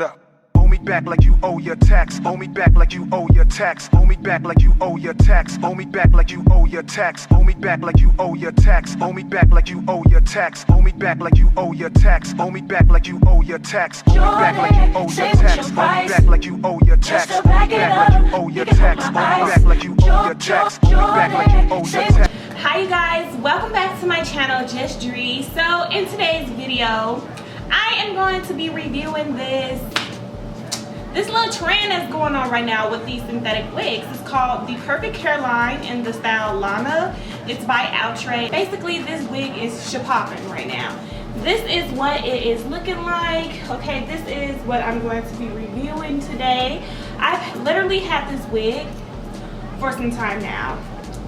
it up. Owe me back like you owe your tax. Owe me back like you owe your tax. Owe me back like you owe your tax. Owe me back like you owe your tax. Owe me back like you owe your tax. Owe me back like you owe your tax. Owe me back like you owe your tax. Owe me back like you owe your tax. Owe me back like you owe your tax. Owe me back like you owe your tax. Owe me back like you owe your tax. Owe me back like you owe your tax. Owe me back like you owe your tax. Hi you guys, welcome back to my channel, Just Dree. So in today's video, I am going to be reviewing this little trend that's going on right now with these synthetic wigs. It's called the Perfect Hairline in the style Lana. It's by Outre. Basically, this wig is shapopping right now. This is what it is looking like. Okay, this is what I'm going to be reviewing today. I've literally had this wig for some time now,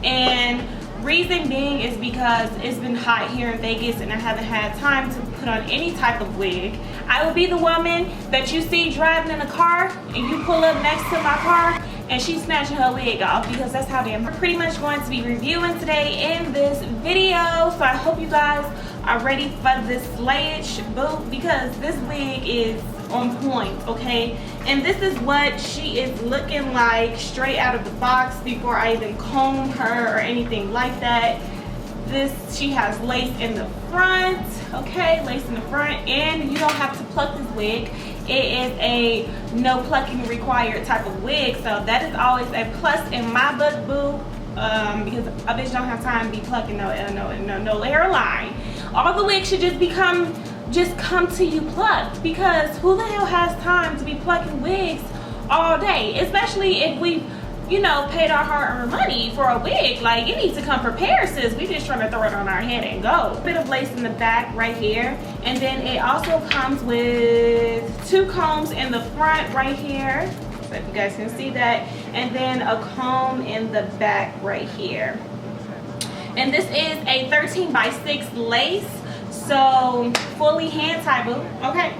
and reason being is because it's been hot here in Vegas and I haven't had time to put on any type of wig. I will be the woman that you see driving in a car and you pull up next to my car and she's snatching her wig off, because that's how I'm pretty much going to be reviewing today in this video. So I hope you guys are ready for this slayage boot, because this wig is on point, okay? And this is what she is looking like straight out of the box before I even comb her or anything like that. She has lace in the front, okay? Lace in the front, and you don't have to pluck this wig. It is a no plucking required type of wig, so that is always a plus in my book, boo. Because a bitch don't have time to be plucking no hairline. All the wigs should just come to you plucked, because who the hell has time to be plucking wigs all day, especially if we, you know, paid our hard-earned money for a wig. Like, it needs to come prepared, sis. We just trying to throw it on our head and go. A bit of lace in the back right here, and then it also comes with 2 combs in the front right here, so if you guys can see that, and then a comb in the back right here. And this is a 13x6 lace, so fully hand tied, boo. Okay,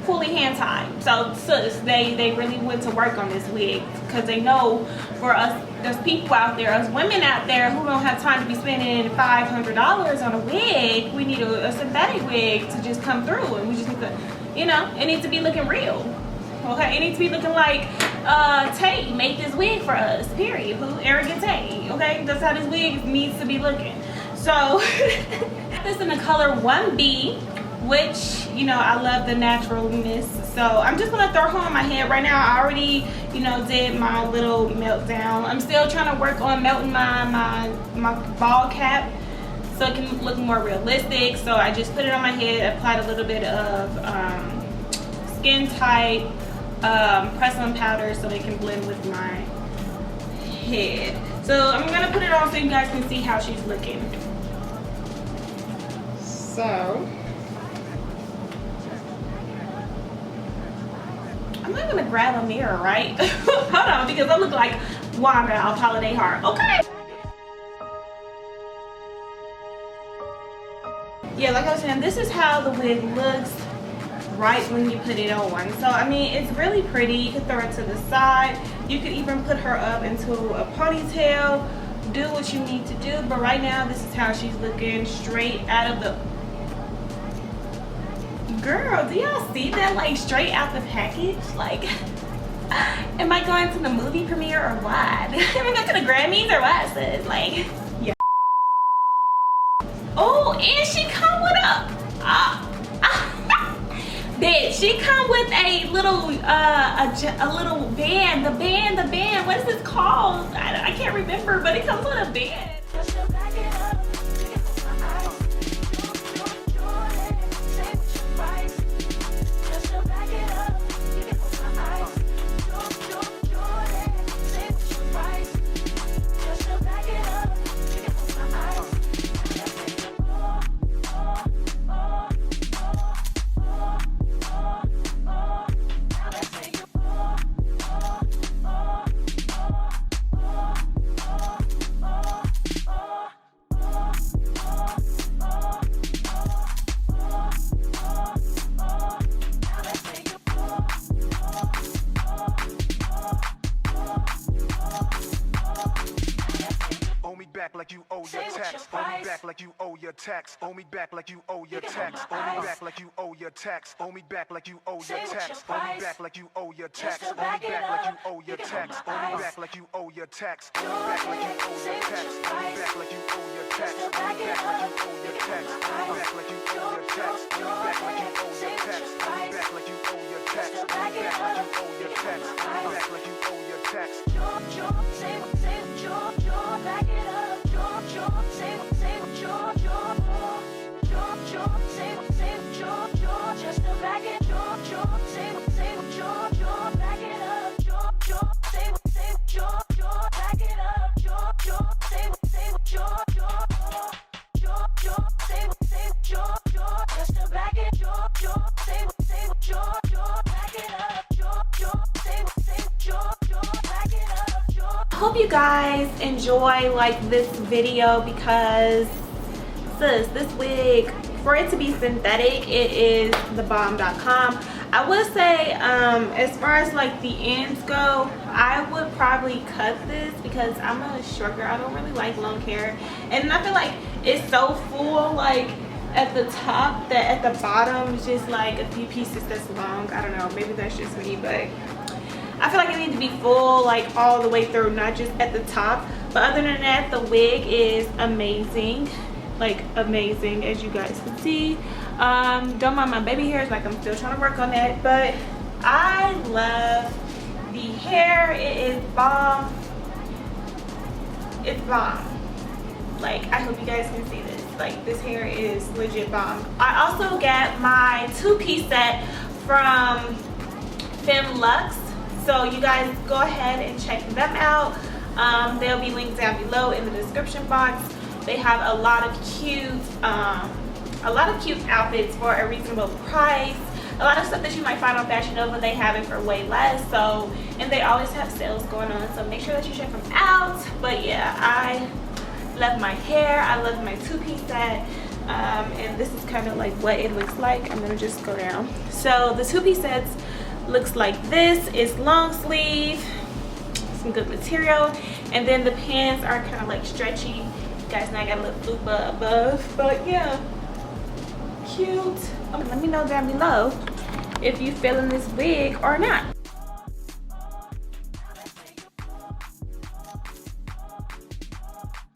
fully hand tied. So sis, they really went to work on this wig, because they know for us, there's people out there, us women out there who don't have time to be spending $500 on a wig. We need a synthetic wig to just come through, and we just need to, you know, it needs to be looking real. Okay, it needs to be looking like Tay made this wig for us, period. Who? Arrogant Tay. Okay, that's how this wig needs to be looking. So this in the color 1B, which, you know, I love the naturalness. So I'm just gonna throw her on my head right now. I already, you know, did my little meltdown. I'm still trying to work on melting my ball cap so it can look more realistic. So I just put it on my head, applied a little bit of skin tight press-on powder so it can blend with my head. So I'm gonna put it on so you guys can see how she's looking. So I'm not gonna grab a mirror, right? Hold on, because I look like Wanda off Holiday Heart. Okay. Yeah, like I was saying, this is how the wig looks right when you put it on. So I mean, it's really pretty. You can throw it to the side. You could even put her up into a ponytail. Do what you need to do. But right now, this is how she's looking straight out of the... Girl, do y'all see that? Like, straight out the package? Like, am I going to the movie premiere or what? Am I going to the Grammys or what, sis? Like, yeah. Oh, and she come with bitch, she come with a little little band. The band, what is this called? I can't remember, but it comes with a band. back like you owe your tax. Owe me back like you owe your tax. Owe me back like you owe your tax. Owe me back like you owe your tax. Owe me back like you owe your tax. Owe me back like you owe your tax. Owe me back like you owe your tax. Owe me back like you owe your tax. Owe me back like you owe your tax. Owe me back like you owe your tax. Owe me back like you owe your tax. Owe me back like you owe your tax. Owe me back like you owe your tax. Owe me back like you owe your tax. Owe me back like you owe your tax. Owe me back like you owe your tax. Back it up. Just to back it. Back it up. Back it up. Just to back it. Hope you guys enjoy like this video, because sis, this wig, for it to be synthetic, it is thebomb.com. I would say as far as like the ends go, I would probably cut this because I'm a short girl. I don't really like long hair, and I feel like it's so full like at the top that at the bottom it's just like a few pieces that's long. I don't know, maybe that's just me, but I feel like it needs to be full like all the way through, not just at the top. But other than that, the wig is amazing, like amazing, as you guys can see. Don't mind my baby hairs, like I'm still trying to work on that, but I love the hair. It is bomb. It's bomb. Like, I hope you guys can see this. Like, this hair is legit bomb. I also got my two-piece set from Femlux, so you guys go ahead and check them out. They'll be linked down below in the description box. They have a lot of cute outfits for a reasonable price. A lot of stuff that you might find on Fashion Nova, they have it for way less. So, and they always have sales going on, so make sure that you check them out. But yeah, I love my hair. I love my two-piece set. And this is kind of like what it looks like. I'm gonna just go down. So the two-piece sets looks like this. It's long sleeve, some good material, and then the pants are kind of like stretchy. You guys know I got a little fupa above, but yeah, cute. Let me know down below if you feeling this wig or not.